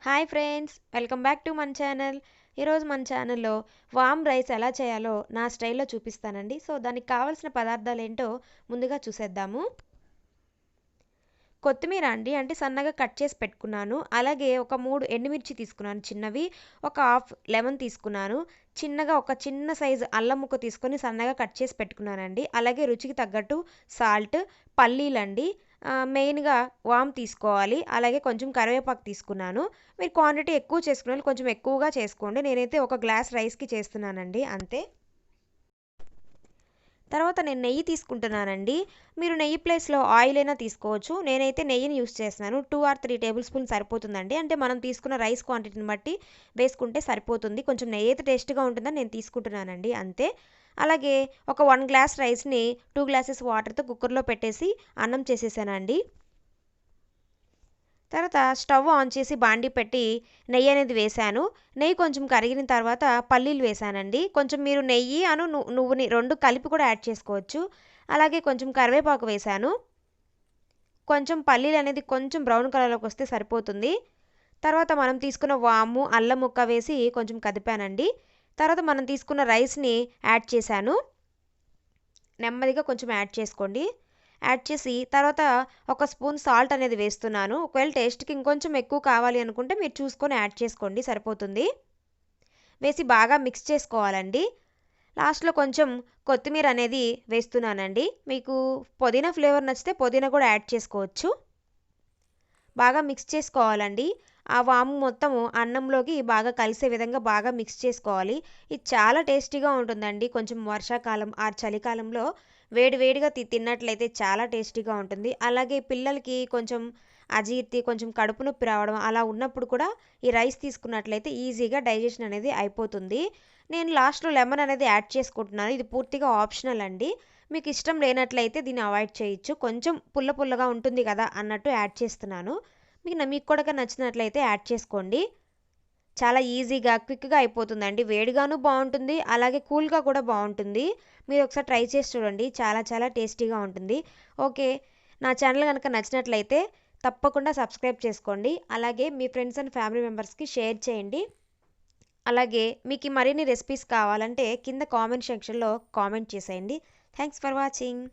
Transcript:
Hi friends, welcome back to మన channel. ఈరోజు మన ఛానల్లో వామ్ రైస్ ఎలా చేయాలో నా స్టైల్లో చూపిస్తానండి. సో దానికి కావాల్సిన పదార్థాలు ఏంటో ముందుగా చూసేద్దాము. కొత్తిమీర అంటే సన్నగా కట్ చేసి పెట్టుకున్నాను. అలాగే ఒక 3 ఎండుమిర్చి తీసుకున్నాను చిన్నవి. ఒక హాఫ్ లెమన్ తీసుకున్నాను. చిన్నగా ఒక చిన్న సైజు అల్లం ముక్క తీసుకొని సన్నగా కట్ చేసి పెట్టుకున్నానండి. అలాగే రుచికి తగ్గట్టు సాల్ట్, పల్లీలండి, మెయిన్గా వామ్ తీసుకోవాలి. అలాగే కొంచెం కరివేపాకు తీసుకున్నాను. మీరు క్వాంటిటీ ఎక్కువ చేసుకునే వాళ్ళు కొంచెం ఎక్కువగా చేసుకోండి. నేనైతే ఒక గ్లాస్ రైస్కి చేస్తున్నానండి, అంతే. తర్వాత నేను నెయ్యి తీసుకుంటున్నానండి. మీరు నెయ్యి ప్లేస్లో ఆయిల్ అయినా తీసుకోవచ్చు. నేనైతే నెయ్యిని యూస్ చేస్తున్నాను. 2 or 3 టేబుల్ స్పూన్ సరిపోతుందండి. అంటే మనం తీసుకున్న రైస్ క్వాంటిటీని బట్టి వేసుకుంటే సరిపోతుంది. కొంచెం నెయ్యి అయితే టేస్ట్గా ఉంటుందని నేను తీసుకుంటున్నానండి, అంతే. అలాగే ఒక 1 గ్లాస్ రైస్ని 2 గ్లాసెస్ వాటర్తో కుక్కర్లో పెట్టేసి అన్నం చేసేసానండి. తర్వాత స్టవ్ ఆన్ చేసి బాండీ పెట్టి నెయ్యి అనేది వేశాను. నెయ్యి కొంచెం కరిగిన తర్వాత పల్లీలు వేశానండి. కొంచెం మీరు నెయ్యి నువ్వుని 2 కలిపి కూడా యాడ్ చేసుకోవచ్చు. అలాగే కొంచెం కరివేపాకు వేశాను. కొంచెం పల్లీలు అనేది కొంచెం బ్రౌన్ కలర్లోకి వస్తే సరిపోతుంది. తర్వాత మనం తీసుకున్న వాము, అల్లం ముక్క వేసి కొంచెం కదిపానండి. తర్వాత మనం తీసుకున్న రైస్ని యాడ్ చేశాను. నెమ్మదిగా కొంచెం యాడ్ చేసుకోండి. యాడ్ చేసి తర్వాత ఒక స్పూన్ సాల్ట్ అనేది వేస్తున్నాను. ఒకవేళ టేస్ట్కి ఇంకొంచెం ఎక్కువ కావాలి అనుకుంటే మీరు చూసుకొని యాడ్ చేసుకోండి, సరిపోతుంది. వేసి బాగా మిక్స్ చేసుకోవాలండి. లాస్ట్లో కొంచెం కొత్తిమీర అనేది వేస్తున్నానండి. మీకు పుదీనా ఫ్లేవర్ నచ్చితే పుదీనా కూడా యాడ్ చేసుకోవచ్చు. బాగా మిక్స్ చేసుకోవాలండి. ఆ వాము మొత్తము అన్నంలోకి బాగా కలిసే విధంగా బాగా మిక్స్ చేసుకోవాలి. ఇది చాలా టేస్టీగా ఉంటుందండి. కొంచెం వర్షాకాలం ఆ చలికాలంలో వేడి వేడిగా తిన్నట్లయితే చాలా టేస్టీగా ఉంటుంది. అలాగే పిల్లలకి కొంచెం అజీర్తి, కొంచెం కడుపు నొప్పి రావడం అలా ఉన్నప్పుడు కూడా ఈ రైస్ తీసుకున్నట్లయితే ఈజీగా డైజెషన్ అనేది అయిపోతుంది. నేను లాస్ట్లో లెమన్ అనేది యాడ్ చేసుకుంటున్నాను. ఇది పూర్తిగా ఆప్షనల్ అండి. మీకు ఇష్టం లేనట్లయితే దీన్ని అవాయిడ్ చేయొచ్చు. కొంచెం పుల్ల పుల్లగా ఉంటుంది కదా అన్నట్టు యాడ్ చేస్తున్నాను. మీకు కూడా నచ్చినట్లయితే యాడ్ చేసుకోండి. చాలా ఈజీగా క్విక్గా అయిపోతుందండి. వేడిగాను బాగుంటుంది, అలాగే కూల్గా కూడా బాగుంటుంది. మీరు ఒకసారి ట్రై చేసి చూడండి, చాలా చాలా టేస్టీగా ఉంటుంది. ఓకే, నా ఛానల్ కనుక నచ్చినట్లయితే తప్పకుండా సబ్స్క్రైబ్ చేసుకోండి. అలాగే మీ ఫ్రెండ్స్ అండ్ ఫ్యామిలీ మెంబర్స్కి షేర్ చేయండి. అలాగే మీకు మరిన్ని రెసిపీస్ కావాలంటే కింద కామెంట్ సెక్షన్లో కామెంట్ చేసేయండి. Thanks for watching.